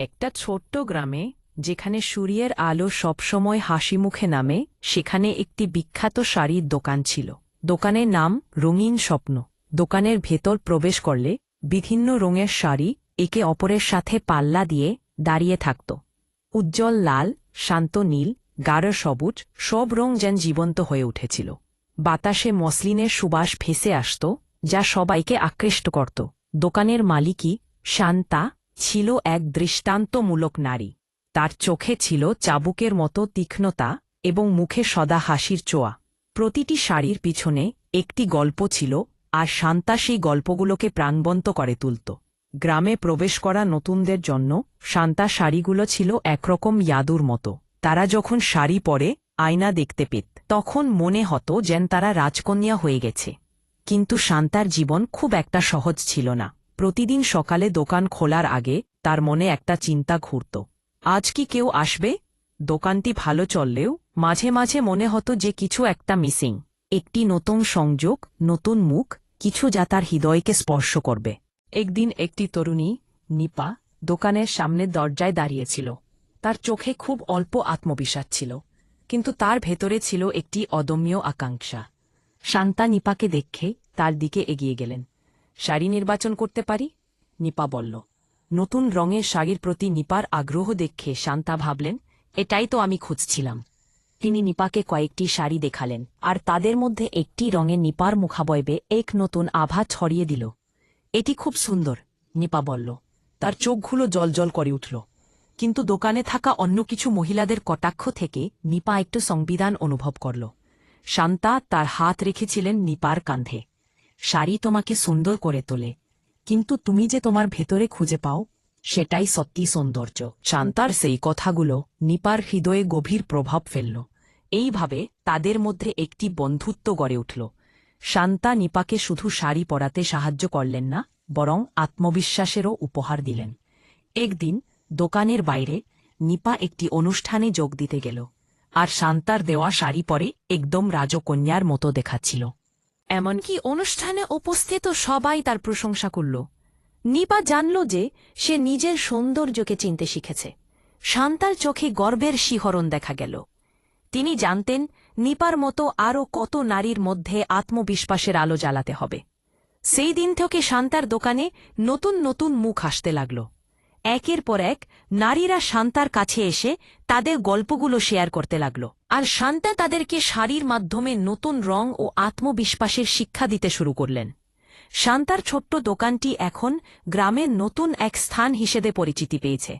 একটা ছোট্ট গ্রামে যেখানে সূর্যের আলো সবসময় হাসিমুখে নামে সেখানে একটি বিখ্যাত শাড়ির দোকান ছিল। দোকানের নাম রঙিন স্বপ্ন। দোকানের ভেতর প্রবেশ করলে বিভিন্ন রঙের শাড়ি একে অপরের সাথে পাল্লা দিয়ে দাঁড়িয়ে থাকত। উজ্জ্বল লাল, শান্ত নীল, গাঢ় সবুজ, সব রং যেন জীবন্ত হয়ে উঠেছিল। বাতাসে মসলিনের সুবাস ভেসে আসত, যা সবাইকে আকৃষ্ট করত। দোকানের মালিকই শান্তা ছিল এক দৃষ্টান্তমূলক নারী। তার চোখে ছিল চাবুকের মতো তীক্ষ্ণতা এবং মুখে সদা হাসির ছোঁয়া। প্রতিটি শাড়ির পিছনে একটি গল্প ছিল, আর শান্তা সেই গল্পগুলোকে প্রাণবন্ত করে তুলত। গ্রামে প্রবেশ করা নতুনদের জন্য শান্তা শাড়িগুলো ছিল একরকম জাদুর মতো। তারা যখন শাড়ি পরে আয়না দেখতে পেত তখন মনে হতো যেন তারা রাজকন্যা হয়ে গেছে। কিন্তু শান্তার জীবন খুব একটা সহজ ছিল না। প্রতিদিন সকালে দোকান খোলার আগে তার মনে একটা চিন্তা ঘুরত, আজ কি কেউ আসবে? দোকানটি ভালো চললেও মাঝে মাঝে মনে হতো যে কিছু একটা মিসিং। একটি নতুন সংযোগ, নতুন মুখ, কিছু যা তার হৃদয়কে স্পর্শ করবে। একদিন একটি তরুণী, নিপা, দোকানের সামনে দরজায় দাঁড়িয়েছিল। তার চোখে খুব অল্প আত্মবিশ্বাস ছিল, কিন্তু তার ভেতরে ছিল একটি অদম্য আকাঙ্ক্ষা। শান্তা নিপাকে দেখে তার দিকে এগিয়ে গেলেন। শাড়ি নির্বাচন করতে পারি? নিপা বলল। নতুন রঙের শাড়ির প্রতি নিপার আগ্রহ দেখে শান্তা ভাবলেন, এটাই তো আমি খুঁজছিলাম। তিনি নিপাকে কয়েকটি শাড়ি দেখালেন, আর তাদের মধ্যে একটি রঙে নিপার মুখাবয়বে এক নতুন আভা ছড়িয়ে দিল। এটি খুব সুন্দর, নিপা বলল। তার চোখগুলো জলজল করে উঠল। কিন্তু দোকানে থাকা অন্য কিছু মহিলাদের কটাক্ষ থেকে নিপা একটু সংবিধান অনুভব করল। শান্তা তার হাত রেখেছিলেন নিপার কাঁধে। শাড়ি তোমাকে সুন্দর করে তোলে, কিন্তু তুমি যে তোমার ভেতরে খুঁজে পাও সেটাই সত্যি সৌন্দর্য। শান্তার সেই কথাগুলো নিপার হৃদয়ে গভীর প্রভাব ফেলল। এইভাবে তাদের মধ্যে একটি বন্ধুত্ব গড়ে উঠল। শান্তা নিপাকে শুধু শাড়ি পরাতে সাহায্য করলেন না, বরং আত্মবিশ্বাসেরও উপহার দিলেন। একদিন দোকানের বাইরে নিপা একটি অনুষ্ঠানে যোগ দিতে গেল, আর শান্তার দেওয়া শাড়ি পরে একদম রাজকন্যার মতো দেখাচ্ছিল। এমনকি অনুষ্ঠানে উপস্থিত সবাই তার প্রশংসা করল। নিপা জানল যে সে নিজের সৌন্দর্যকে চিনতে শিখেছে। শান্তার চোখে গর্বের শিহরণ দেখা গেল। তিনি জানতেন নিপার মতো আরও কত নারীর মধ্যে আত্মবিশ্বাসের আলো জ্বালাতে হবে। সেই দিন থেকে শান্তার দোকানে নতুন নতুন মুখ আসতে লাগল। একের পর এক নারীরা শান্তার কাছে এসে তাদের গল্পগুলো শেয়ার করতে লাগল, আর শান্তা তাদেরকে শাড়ির মাধ্যমে নতুন রং ও আত্মবিশ্বাসের শিক্ষা দিতে শুরু করলেন। শান্তার ছোট্ট দোকানটি এখন গ্রামের নতুন এক স্থান হিসেবে পরিচিতি পেয়েছে।